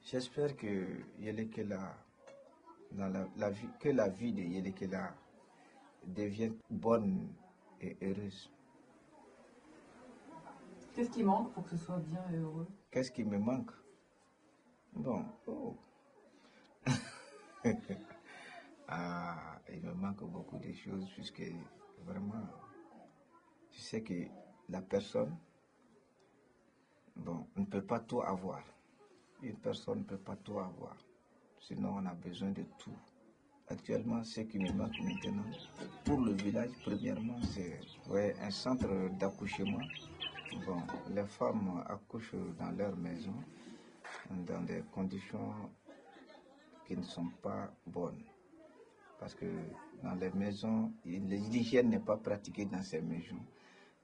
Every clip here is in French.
J'espère que Yelekela, dans la vie, que la vie de Yelekela devienne bonne et heureuse. Qu'est-ce qui manque pour que ce soit bien et heureux? Qu'est-ce qui me manque? Bon, il me manque beaucoup de choses puisque vraiment, tu sais que la personne, bon, on ne peut pas tout avoir. Une personne ne peut pas tout avoir. Sinon, on a besoin de tout. Actuellement, ce qui me manque maintenant, pour le village, premièrement, c'est un centre d'accouchement. Bon, les femmes accouchent dans leur maison, dans des conditions qui ne sont pas bonnes. Parce que dans les maisons, l'hygiène n'est pas pratiquée dans ces maisons.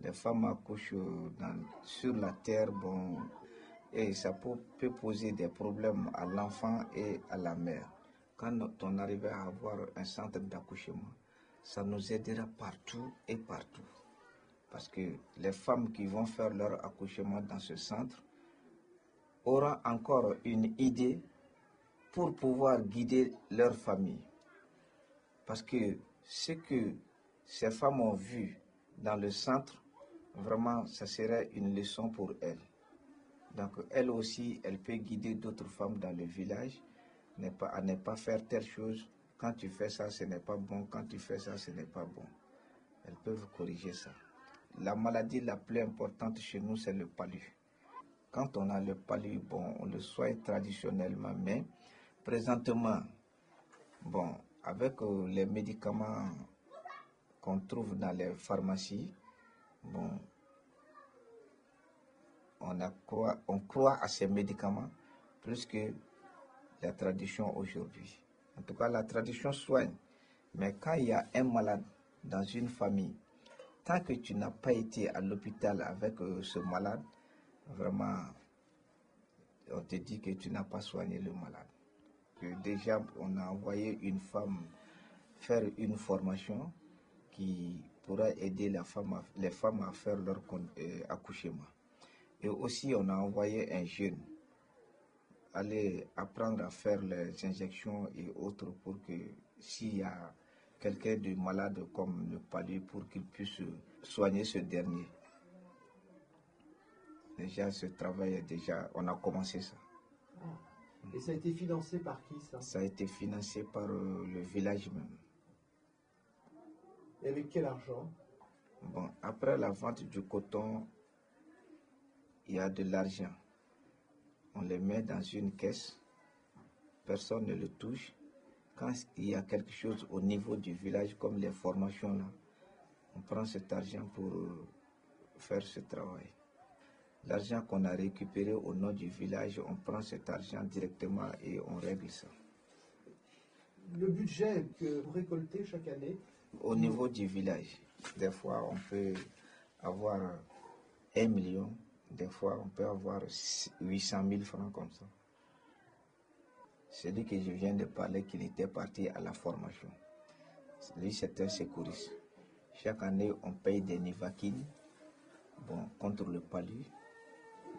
Les femmes accouchent sur la terre, bon, et ça peut poser des problèmes à l'enfant et à la mère. Quand on arrive à avoir un centre d'accouchement, ça nous aidera partout et partout. Parce que les femmes qui vont faire leur accouchement dans ce centre auront encore une idée pour pouvoir guider leur famille. Parce que ce que ces femmes ont vu dans le centre, vraiment, ça serait une leçon pour elles. Donc, elle aussi, elle peut guider d'autres femmes dans le village à ne pas faire telle chose. Quand tu fais ça, ce n'est pas bon. Quand tu fais ça, ce n'est pas bon. Elles peuvent corriger ça. La maladie la plus importante chez nous, c'est le palu. Quand on a le palu, bon, on le soigne traditionnellement, mais présentement, bon, avec les médicaments qu'on trouve dans les pharmacies, bon, on croit à ces médicaments plus que la tradition aujourd'hui. En tout cas, la tradition soigne. Mais quand il y a un malade dans une famille, tant que tu n'as pas été à l'hôpital avec ce malade, vraiment, on te dit que tu n'as pas soigné le malade. Que déjà, on a envoyé une femme faire une formation qui pourra aider les femmes à faire leur accouchement. Et aussi, on a envoyé un jeune aller apprendre à faire les injections et autres pour que s'il y a quelqu'un de malade comme le palu, pour qu'il puisse soigner ce dernier. Déjà, ce travail on a commencé ça. Et ça a été financé par qui, ça? Ça a été financé par le village même. Et avec quel argent? Bon, après la vente du coton, il y a de l'argent. On les met dans une caisse, personne ne le touche. Quand il y a quelque chose au niveau du village, comme les formations là, on prend cet argent pour faire ce travail. L'argent qu'on a récupéré au nom du village, on prend cet argent directement et on règle ça. Le budget que vous récoltez chaque année? Au niveau du village, des fois on peut avoir 1 million, des fois on peut avoir 800 000 francs comme ça. Celui que je viens de parler, qu'il était parti à la formation. Lui, c'est un secouriste. Chaque année, on paye des nivaquines, bon, contre le palu.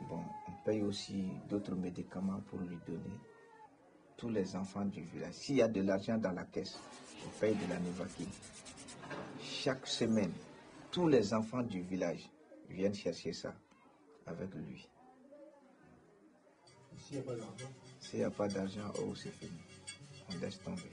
Bon, on paye aussi d'autres médicaments pour lui donner. Tous les enfants du village. S'il y a de l'argent dans la caisse, on paye de la nivaquine. Chaque semaine, tous les enfants du village viennent chercher ça avec lui. S'il n'y a pas d'argent? S'il n'y a pas d'argent, oh, c'est fini. On laisse tomber.